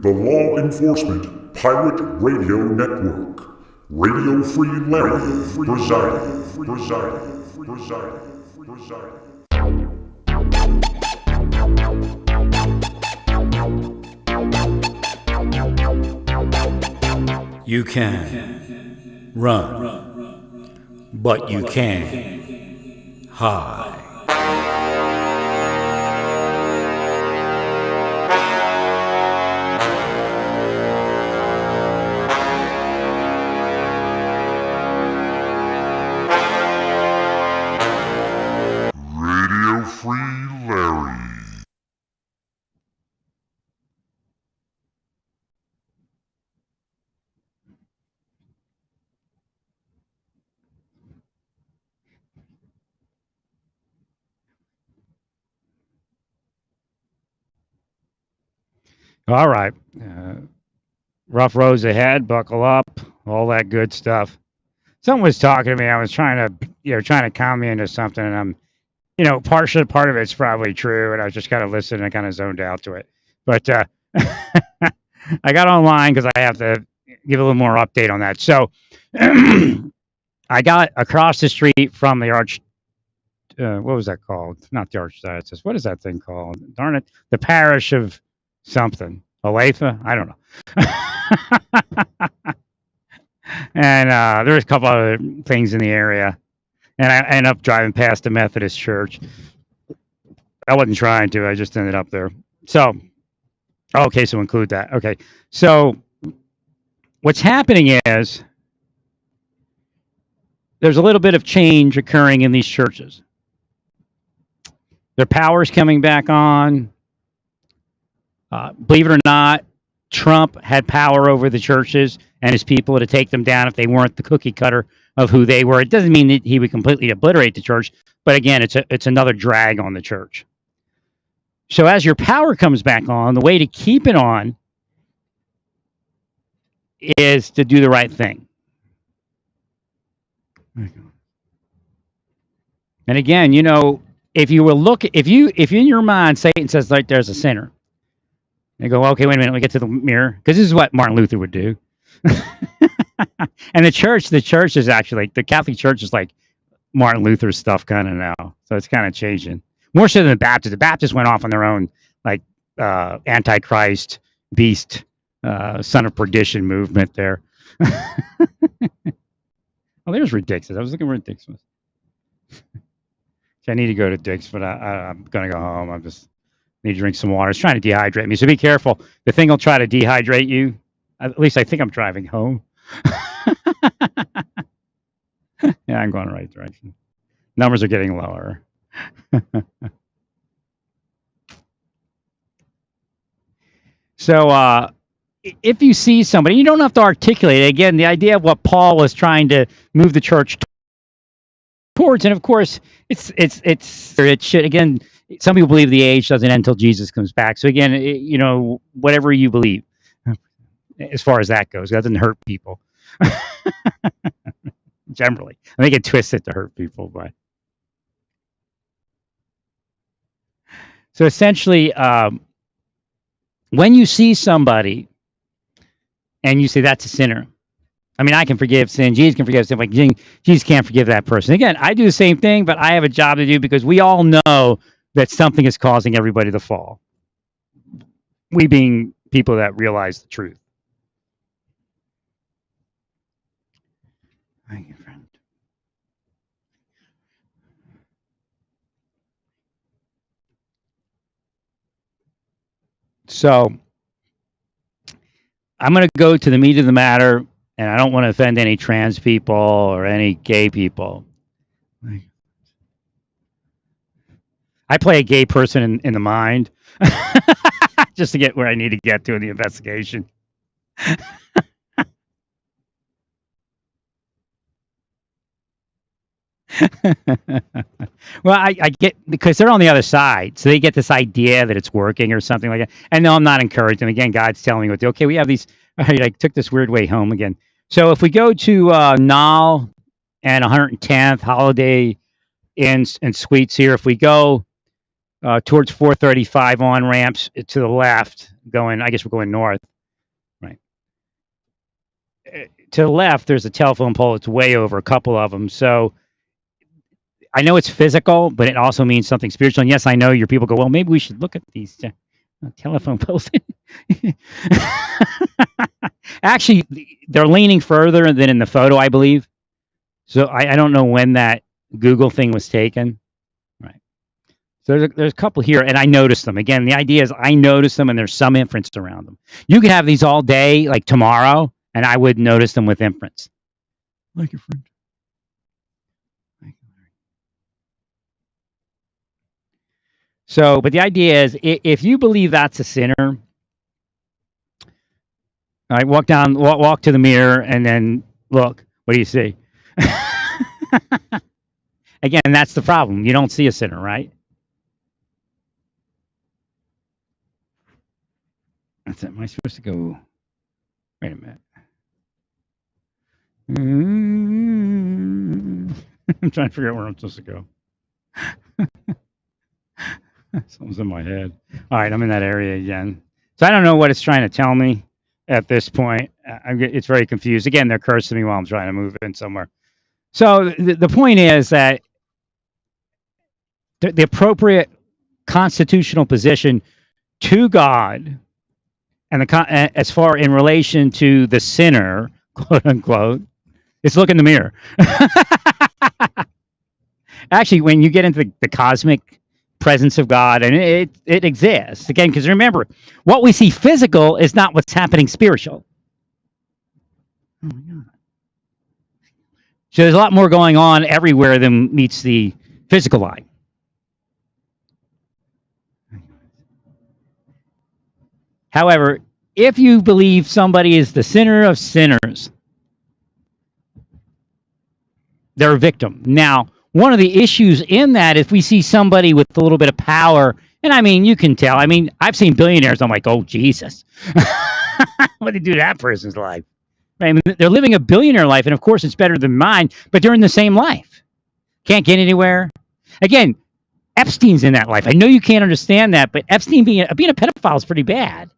the Law Enforcement Pirate Radio Network. Radio Free Larry presiding. You can run, but you can't hide. Radio Free Larry. All right. Rough roads ahead. Buckle up. All that good stuff. Someone was talking to me. I was trying to calm me into something, and I'm, part of it's probably true, and I was just kind of listening and kind of zoned out to it. But I got online because I have to give a little more update on that. So I got across the street from the what was that called? Not the Archdiocese. What is that thing called? Darn it. The parish of something. Olathe? I don't know. And there's a couple other things in the area. And I ended up driving past the Methodist church. I wasn't trying to. I just ended up there. So, okay, so include that. Okay. So what's happening is there's a little bit of change occurring in these churches. Their power's coming back on. Believe it or not, Trump had power over the churches and his people to take them down if they weren't the cookie cutter of who they were. It doesn't mean that he would completely obliterate the church, but again, it's another drag on the church. So as your power comes back on, the way to keep it on is to do the right thing. And again, if you in your mind, Satan says, like, there's a sinner. They go, okay, wait a minute, we get to the mirror. Because this is what Martin Luther would do. And the church is actually, the Catholic Church is like Martin Luther's stuff kind of now. So it's kind of changing. More so than the Baptists. The Baptists went off on their own, like, Antichrist, beast, son of perdition movement there. Oh, there's Ridiculous. I was looking for Ridiculous. I need to go to Dick's, but I'm going to go home. I just need to drink some water. It's trying to dehydrate me, so be careful. The thing will try to dehydrate you. At least I think I'm driving home. Yeah, I'm going the right direction. Numbers are getting lower. So if you see somebody, you don't have to articulate it. Again, the idea of what Paul was trying to move the church towards, and of course, it should, again, some people believe the age doesn't end until Jesus comes back. So again, whatever you believe, as far as that goes, it doesn't hurt people. Generally, I think it twists it to hurt people, but so essentially, when you see somebody and you say that's a sinner, I mean, I can forgive sin. Jesus can forgive sin. Like, Jesus can't forgive that person. Again, I do the same thing, but I have a job to do because we all know that something is causing everybody to fall. We being people that realize the truth. Thank you, friend. So, I'm going to go to the meat of the matter, and I don't want to offend any trans people or any gay people. I play a gay person in the mind just to get where I need to get to in the investigation. Well, I get, because they're on the other side, so they get this idea that it's working or something like that. And no, I'm not encouraging. Again, God's telling me what to do. Okay, we have these. I took this weird way home again. So if we go to Nall and 110th Holiday Inns and Suites here, if we go towards 435 on ramps to the left, I guess we're going north, right? To the left, there's a telephone pole. It's way over a couple of them. So I know it's physical, but it also means something spiritual. And yes, I know your people go, well, maybe we should look at these telephone poles. Actually, they're leaning further than in the photo, I believe. So I don't know when that Google thing was taken. Right. So there's a couple here, and I noticed them. Again, the idea is I noticed them, and there's some inference around them. You could have these all day, like tomorrow, and I would notice them with inference. Like your friend. So, but the idea is, if you believe that's a sinner, all right, walk to the mirror, and then look. What do you see? Again, that's the problem. You don't see a sinner, right? That's it. Am I supposed to go? Wait a minute. I'm trying to figure out where I'm supposed to go. Something's in my head. All right, I'm in that area again. So I don't know what it's trying to tell me at this point. It's very confused. Again, they're cursing me while I'm trying to move in somewhere. So the point is that the appropriate constitutional position to God and as far in relation to the sinner, quote unquote, is look in the mirror. Actually, when you get into the cosmic presence of God, and it exists again, because remember, what we see physical is not what's happening spiritual. Oh my God. So there's a lot more going on everywhere than meets the physical eye. However, if you believe somebody is the sinner of sinners, they're a victim. Now, one of the issues in that, if we see somebody with a little bit of power, and I mean, you can tell. I mean, I've seen billionaires. I'm like, oh, Jesus. What did they do to that person's life? I mean, they're living a billionaire life, and of course, it's better than mine, but they're in the same life. Can't get anywhere. Again, Epstein's in that life. I know you can't understand that, but Epstein being a pedophile is pretty bad.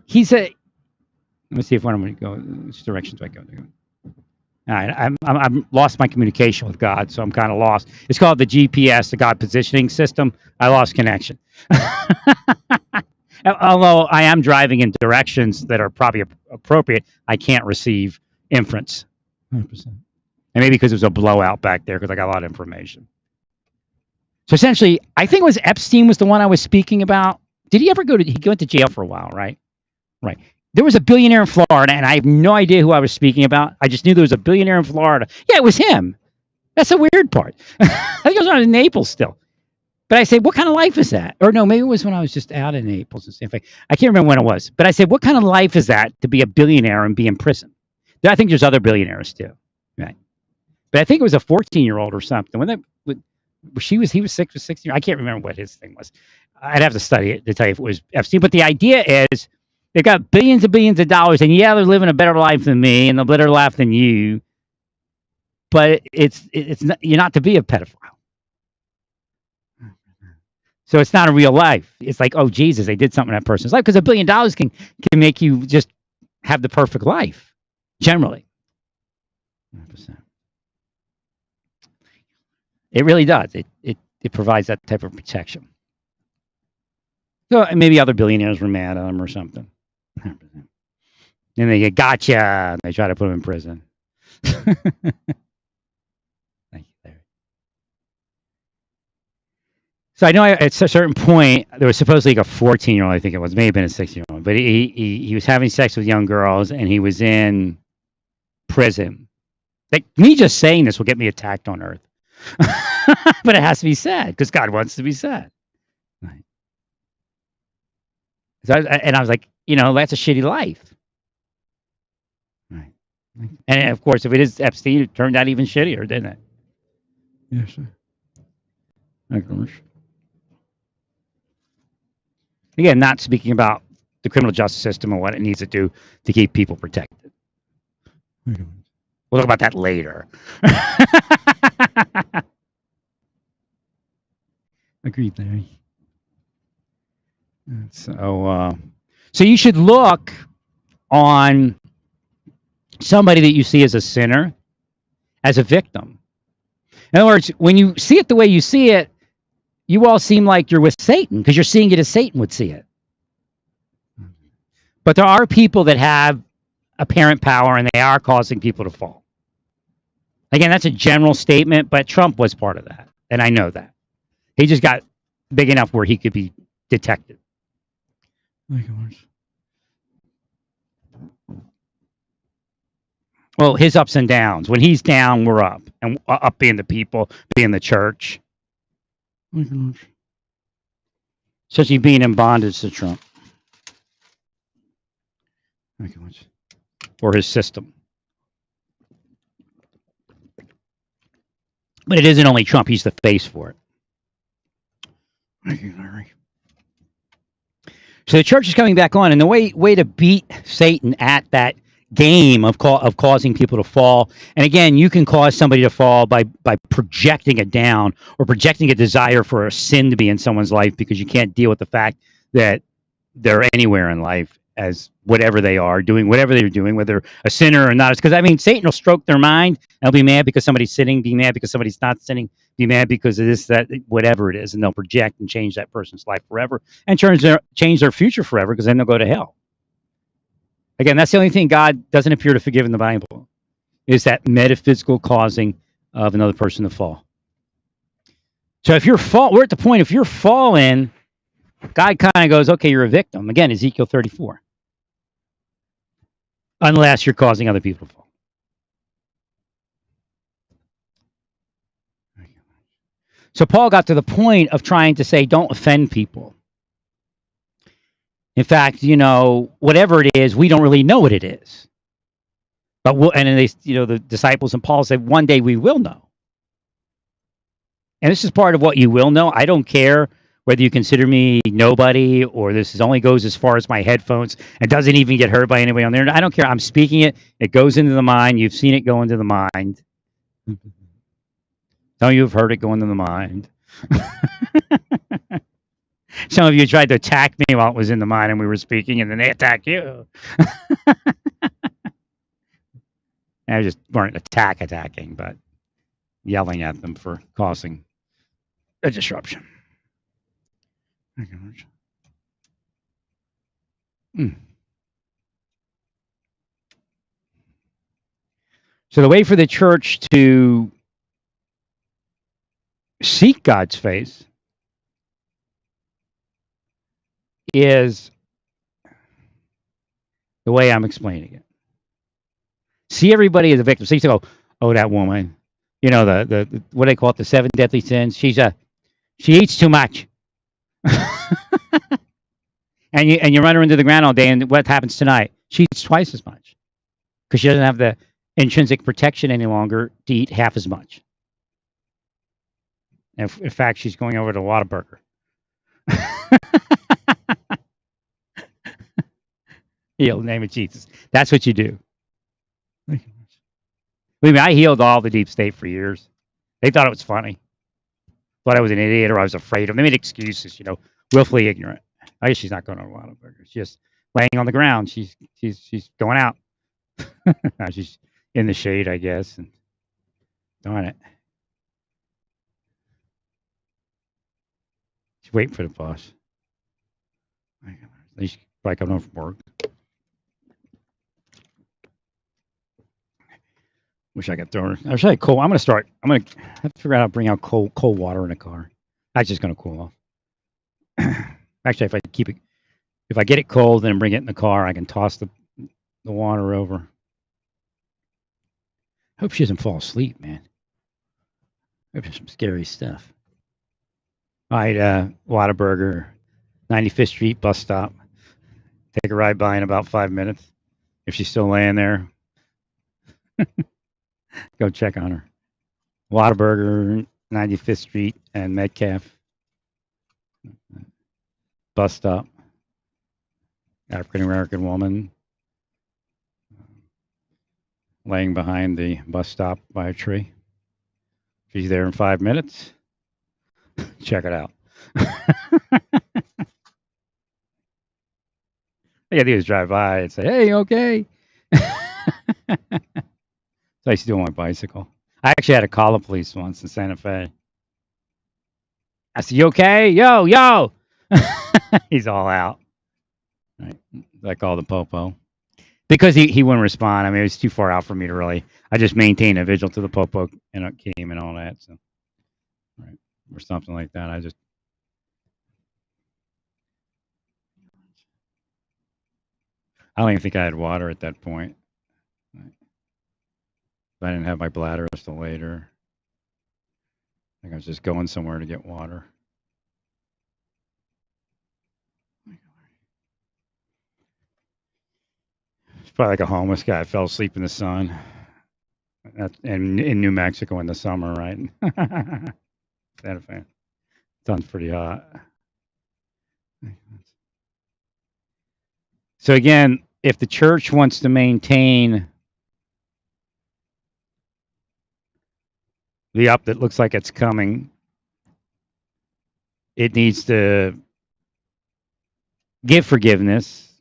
He's a. Let me see if I'm going to go. Which direction do I go? All right, I'm lost my communication with God, so I'm kind of lost. It's called the GPS, the God Positioning System. I lost connection. Although I am driving in directions that are probably appropriate, I can't receive inference. 100%. And maybe because it was a blowout back there, because I got a lot of information. So essentially, I think it was Epstein was the one I was speaking about. Did he ever he went to jail for a while, right? Right. There was a billionaire in Florida, and I have no idea who I was speaking about. I just knew there was a billionaire in Florida. Yeah, it was him. That's the weird part. I think I was out in Naples still. But I said, what kind of life is that? Or no, maybe it was when I was just out in Naples and stuff. I can't remember when it was. But I said, what kind of life is that to be a billionaire and be in prison? I think there's other billionaires too. Right. But I think it was a 14-year-old or something. He was 16. I can't remember what his thing was. I'd have to study it to tell you if it was Epstein. But the idea is they've got billions and billions of dollars, and yeah, they're living a better life than me and a better life than you. But it's not, you're not to be a pedophile. So it's not a real life. It's like, oh, Jesus, they did something in that person's life. Because $1 billion can make you just have the perfect life, generally. 100%. It really does. It provides that type of protection. So maybe other billionaires were mad at him or something. 100%. Then they get gotcha, and they try to put him in prison. Thank you, Larry. So I know at a certain point, there was supposedly like a 14-year-old, I think it was, may have been a 16-year-old, but he was having sex with young girls, and he was in prison. Like, me just saying this will get me attacked on Earth. But it has to be said, because God wants to be said. Right. So I was like, that's a shitty life. Right. And of course, if it is Epstein, it turned out even shittier, didn't it? Yes, sir. Of course. Again, not speaking about the criminal justice system and what it needs to do to keep people protected. We'll talk about that later. Agreed, Larry. So, so you should look on somebody that you see as a sinner, as a victim. In other words, when you see it the way you see it, you all seem like you're with Satan because you're seeing it as Satan would see it. But there are people that have apparent power and they are causing people to fall. Again, that's a general statement, but Trump was part of that. And I know that. He just got big enough where he could be detected. Well, his ups and downs. When he's down, we're up. And up being the people, being the church. Especially being in bondage to Trump. Or his system. But it isn't only Trump. He's the face for it. Thank you, Larry. So the church is coming back on. And the way to beat Satan at that game of causing people to fall. And again, you can cause somebody to fall by projecting it down or projecting a desire for a sin to be in someone's life because you can't deal with the fact that they're anywhere in life as whatever they are, doing whatever they're doing, whether a sinner or not. Because, I mean, Satan will stroke their mind. They'll be mad because somebody's sinning, be mad because somebody's not sinning, be mad because of this, that, whatever it is. And they'll project and change that person's life forever and change their future forever because then they'll go to hell. Again, that's the only thing God doesn't appear to forgive in the Bible, is that metaphysical causing of another person to fall. So if we're at the point, if you're fallen, God kind of goes, okay, you're a victim. Again, Ezekiel 34. Unless you're causing other people to fall. So Paul got to the point of trying to say, don't offend people. In fact, whatever it is, we don't really know what it is. But the disciples and Paul said, one day we will know. And this is part of what you will know. I don't care whether you consider me nobody or this only goes as far as my headphones and doesn't even get heard by anybody on there. I don't care. I'm speaking it. It goes into the mind. You've seen it go into the mind. Some of you have heard it go into the mind. Some of you tried to attack me while it was in the mind and we were speaking, and then they attack you. I just weren't attacking, but yelling at them for causing a disruption. So the way for the church to seek God's face is the way I'm explaining it. See everybody as a victim. So you say, oh, that woman, the what do they call it, the 7 deadly sins. She eats too much. and you run her into the ground all day, and what happens tonight? She eats twice as much because she doesn't have the intrinsic protection any longer to eat half as much. In fact, she's going over to Whataburger. Heal, name of Jesus. That's what you do. I mean, I healed all the deep state for years. They thought it was funny. Thought I was an idiot or I was afraid of them. They made excuses, willfully ignorant. I guess she's not going to Whataburger. She's just laying on the ground. She's going out. She's in the shade, I guess. And darn it. She's waiting for the boss. At least probably coming home from work. Wish I could throw her. I wish I had cold. I'm going to have to figure out how to bring out cold water in the car. That's just going to cool off. Actually, if I get it cold and bring it in the car, I can toss the water over. Hope she doesn't fall asleep, man. Hope there's some scary stuff. All right, Whataburger, 95th Street bus stop. Take a ride by in about 5 minutes. If she's still laying there, go check on her. Whataburger, 95th Street and Metcalf. Bus stop. African-American woman laying behind the bus stop by a tree. She's there in 5 minutes. Check it out. Yeah, they just drive by and say, "Hey, okay?" So I used to do on my bicycle. I actually had to call the police once in Santa Fe. I said, "You okay? Yo, yo!" He's all out. Right. I called the popo because he wouldn't respond. I mean, it was too far out for me to really. I just maintained a vigil to the popo and it came and all that. So, right, or something like that. I don't even think I had water at that point. Right. I didn't have my bladder until later. I think I was just going somewhere to get water. It's probably like a homeless guy fell asleep in the sun. And in New Mexico in the summer, right? Santa Fe. Sun's pretty hot. So again, if the church wants to maintain the up that looks like it's coming, it needs to give forgiveness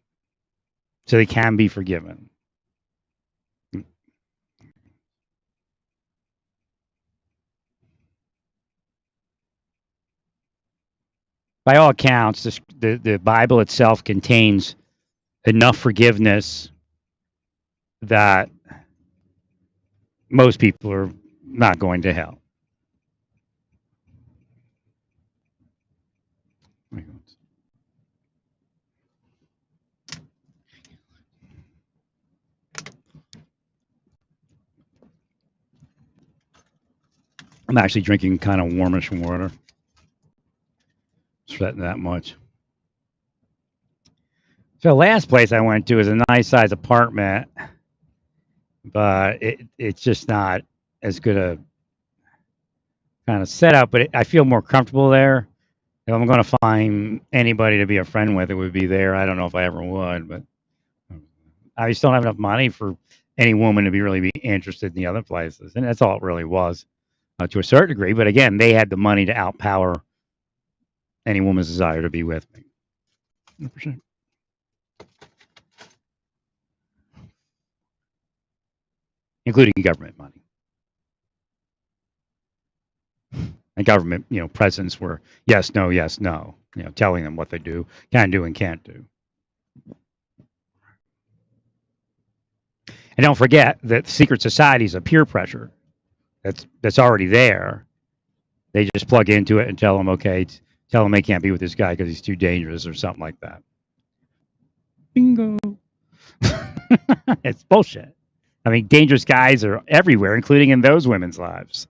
so they can be forgiven. By all accounts, the Bible itself contains enough forgiveness that most people are not going to hell. I'm actually drinking kind of warmish water. Sweating that much. So the last place I went to is a nice size apartment, but it's just not as good a kind of setup. But I feel more comfortable there. If I'm going to find anybody to be a friend with, it would be there. I don't know if I ever would, but I just don't have enough money for any woman to really be interested in the other places, and that's all it really was, to a certain degree. But again, they had the money to outpower any woman's desire to be with me. 100%. Including government money. And government, presidents were yes, no, telling them what they can do, and can't do. And don't forget that secret societies of peer pressure that's already there. They just plug into it and tell them, okay, tell them they can't be with this guy because he's too dangerous or something like that. Bingo. It's bullshit. I mean, dangerous guys are everywhere, including in those women's lives.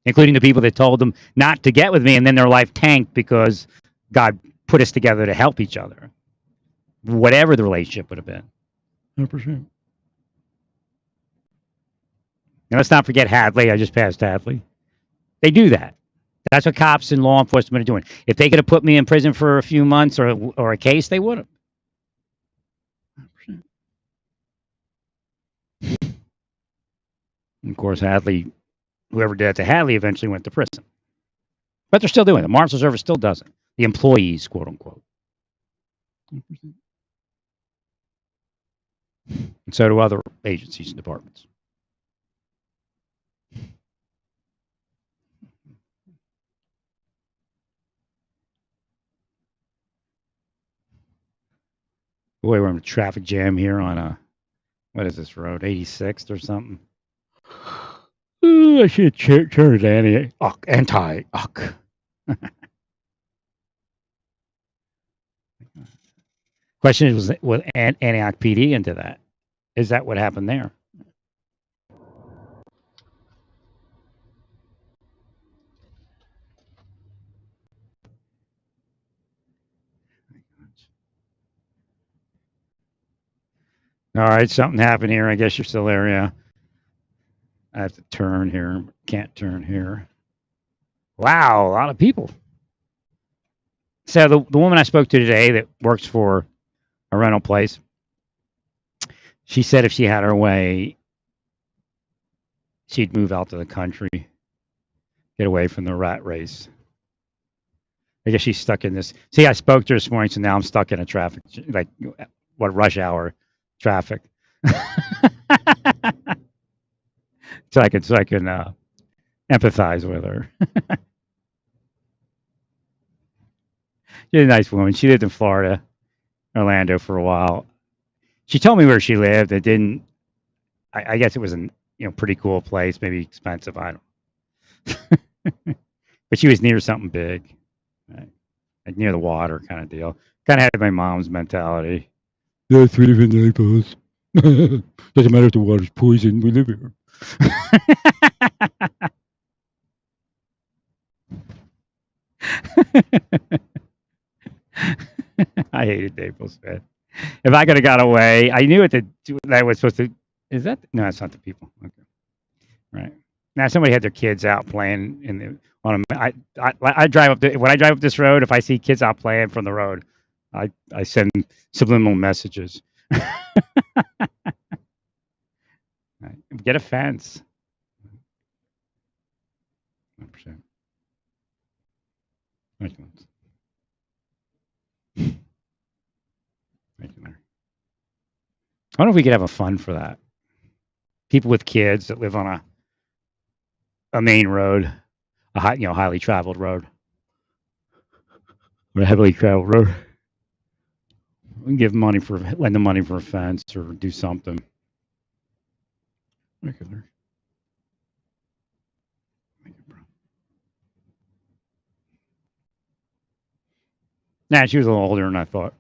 Including the people that told them not to get with me, and then their life tanked because God put us together to help each other. Whatever the relationship would have been. 100%. And let's not forget Hadley. I just passed Hadley. They do that. That's what cops and law enforcement are doing. If they could have put me in prison for a few months or a case, they would have. 100%. And of course, Hadley, whoever did that to Hadley eventually went to prison. But they're still doing it. The Marshal Service still does it. The employees, quote unquote. 100%. And so do other agencies and departments. Boy, we're in a traffic jam here on what is this road, 86th or something? I should turn it anti-uck. Question is, was Antioch PD into that? Is that what happened there? All right, something happened here. I guess you're still there, yeah. I have to turn here. Can't turn here. Wow, a lot of people. So the woman I spoke to today that works for a rental place, she said if she had her way, she'd move out to the country Get away from the rat race. I guess she's stuck in this. See, I spoke to her this morning, so now I'm stuck in a traffic, like what rush hour traffic. so I can empathize with her. She's a nice woman. She lived in Florida, Orlando for a while. She told me where she lived. It didn't. I guess it was a pretty cool place, maybe expensive. I don't. But she was near something big, right? Like near the water, kind of deal. Kind of had my mom's mentality. There are 3 different neighborhoods. Doesn't matter if the water's poison. We live here. I hated Naples, man. If I could have got away, I knew that I was supposed to. Is that no? That's not the people. Okay, right now somebody had their kids out playing in the on a. I drive up when I drive up this road. If I see kids out playing from the road, I send subliminal messages. Right. Get a fence. 100%. Thank you. Thank you, Larry. I wonder if we could have a fund for that. People with kids that live on a main road, a highly traveled road, or a heavily traveled road. We can lend them money for a fence or do something. Thank you, Larry. Thank you, bro. Nah, she was a little older than I thought.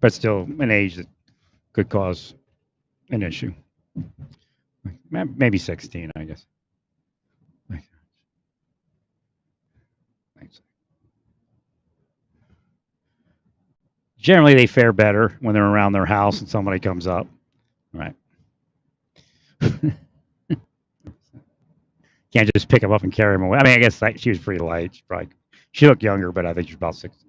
But still an age that could cause an issue. Maybe 16, I guess. Thanks. Generally, they fare better when they're around their house and somebody comes up. Right. Can't just pick them up and carry them away. I mean, I guess she was pretty light. She looked younger, but I think she's about 16.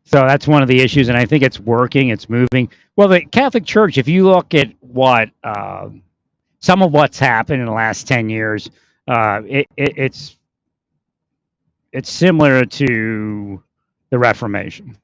So that's one of the issues, and I think it's working. It's moving. Well, the Catholic Church, if you look at what some of what's happened in the last 10 years, it's similar to the Reformation.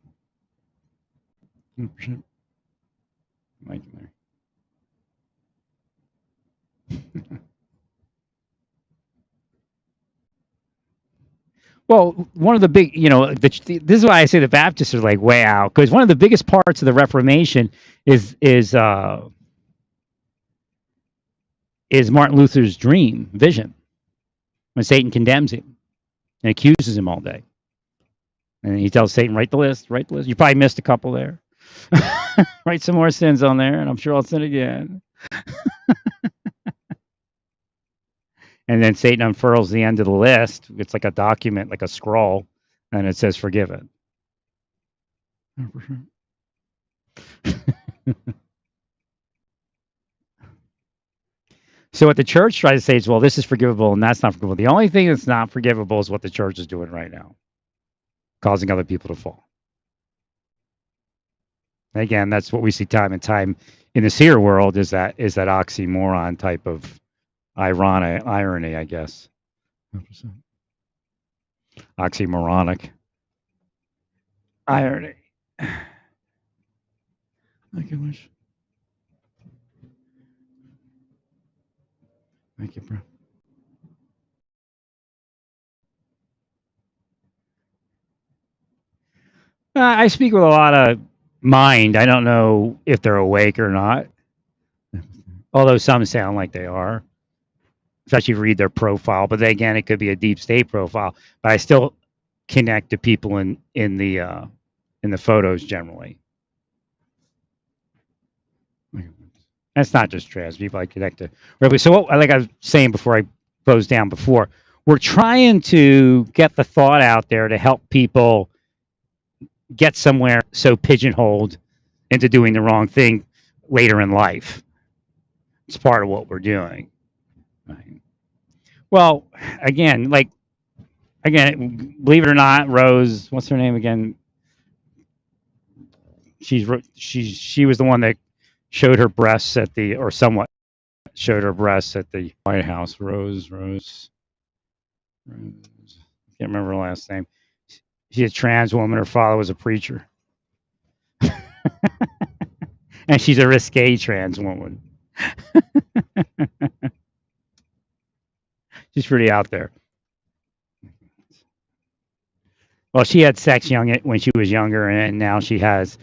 Well, one of the big, this is why I say the Baptists are like way out, because one of the biggest parts of the Reformation is Martin Luther's vision, when Satan condemns him and accuses him all day, and he tells Satan, write the list. You probably missed a couple there. Write some more sins on there, and I'm sure I'll sin again. And then Satan unfurls the end of the list. It's like a document, like a scroll, and it says forgiven. 100%. So what the church tries to say is, well, this is forgivable and that's not forgivable. The only thing that's not forgivable is what the church is doing right now, causing other people to fall. Again, that's what we see time and time in the seer world, is that oxymoron type of irony, I guess. 100%. Oxymoronic irony. Thank you, Wish. Thank you, bro. I speak with a lot of mind. I don't know if they're awake or not, although some sound like they are, especially if you read their profile. But then again, it could be a deep state profile. But I still connect to people in the photos generally. That's not just trans people I connect to. So like I was saying before I closed down before, we're trying to get the thought out there to help people get somewhere so pigeonholed into doing the wrong thing later in life. It's part of what we're doing. Right. Well, again, believe it or not, Rose, what's her name again? She was the one that showed her breasts at the, or somewhat showed her breasts at the White House. Rose. Can't remember her last name. She's a trans woman. Her father was a preacher, and she's a risque trans woman. She's pretty out there. Well, she had sex when she was younger, and now she has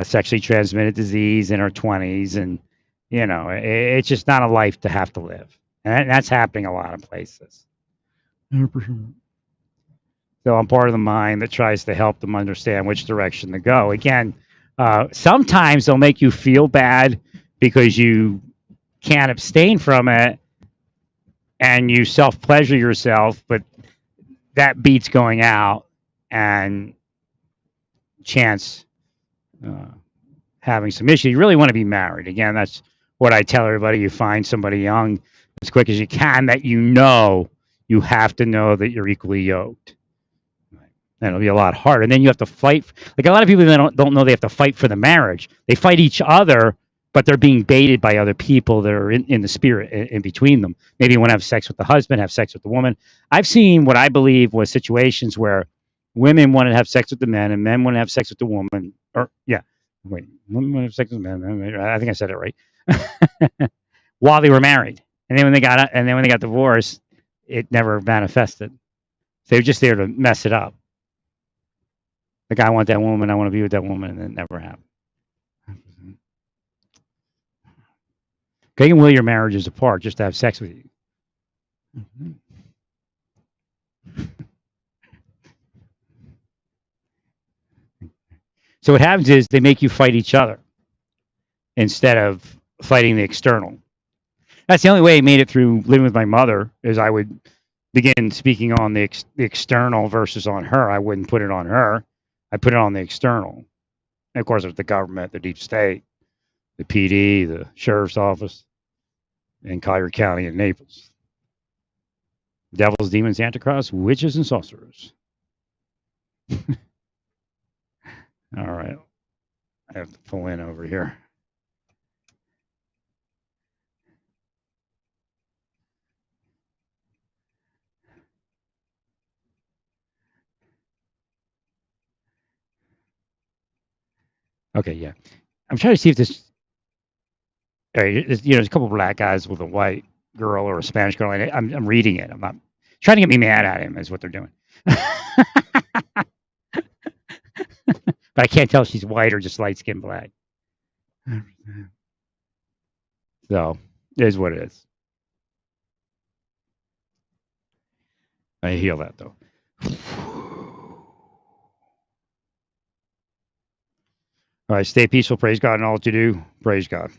sexually transmitted disease in her 20s, and it's just not a life to have to live, and that's happening a lot of places. 100%. So I'm part of the mind that tries to help them understand which direction to go. Again, sometimes they'll make you feel bad because you can't abstain from it, and you self-pleasure yourself, but that beats going out and chance having some issues. You really want to be married. Again, that's what I tell everybody. You find somebody young as quick as you can that you have to know that you're equally yoked. And it'll be a lot harder. And then you have to fight. Like a lot of people that don't know they have to fight for the marriage. They fight each other, but they're being baited by other people that are in the spirit in between them. Maybe you want to have sex with the husband, have sex with the woman. I've seen what I believe was situations where women want to have sex with the men and men want to have sex with the woman. Women want to have sex with men. I think I said it right. While they were married, and then when they got divorced, it never manifested. They were just there to mess it up. Like, I want that woman, I want to be with that woman, and it never happened. Okay, you can will your marriages apart just to have sex with you. So what happens is they make you fight each other instead of fighting the external. That's the only way I made it through living with my mother, is I would begin speaking on the external versus on her. I wouldn't put it on her. I put it on the external. And of course, it was the government, the deep state, the PD, the sheriff's office in Collier County and Naples. Devils, demons, antichrist, witches, and sorcerers. All right. I have to pull in over here. Okay, yeah. I'm trying to see if this. There's a couple of black guys with a white girl or a Spanish girl, and I'm reading it. I'm not trying to get me mad at him, is what they're doing. But I can't tell if she's white or just light skinned black. So it is what it is. I heal that though. All right, stay peaceful. Praise God in all that you do. Praise God.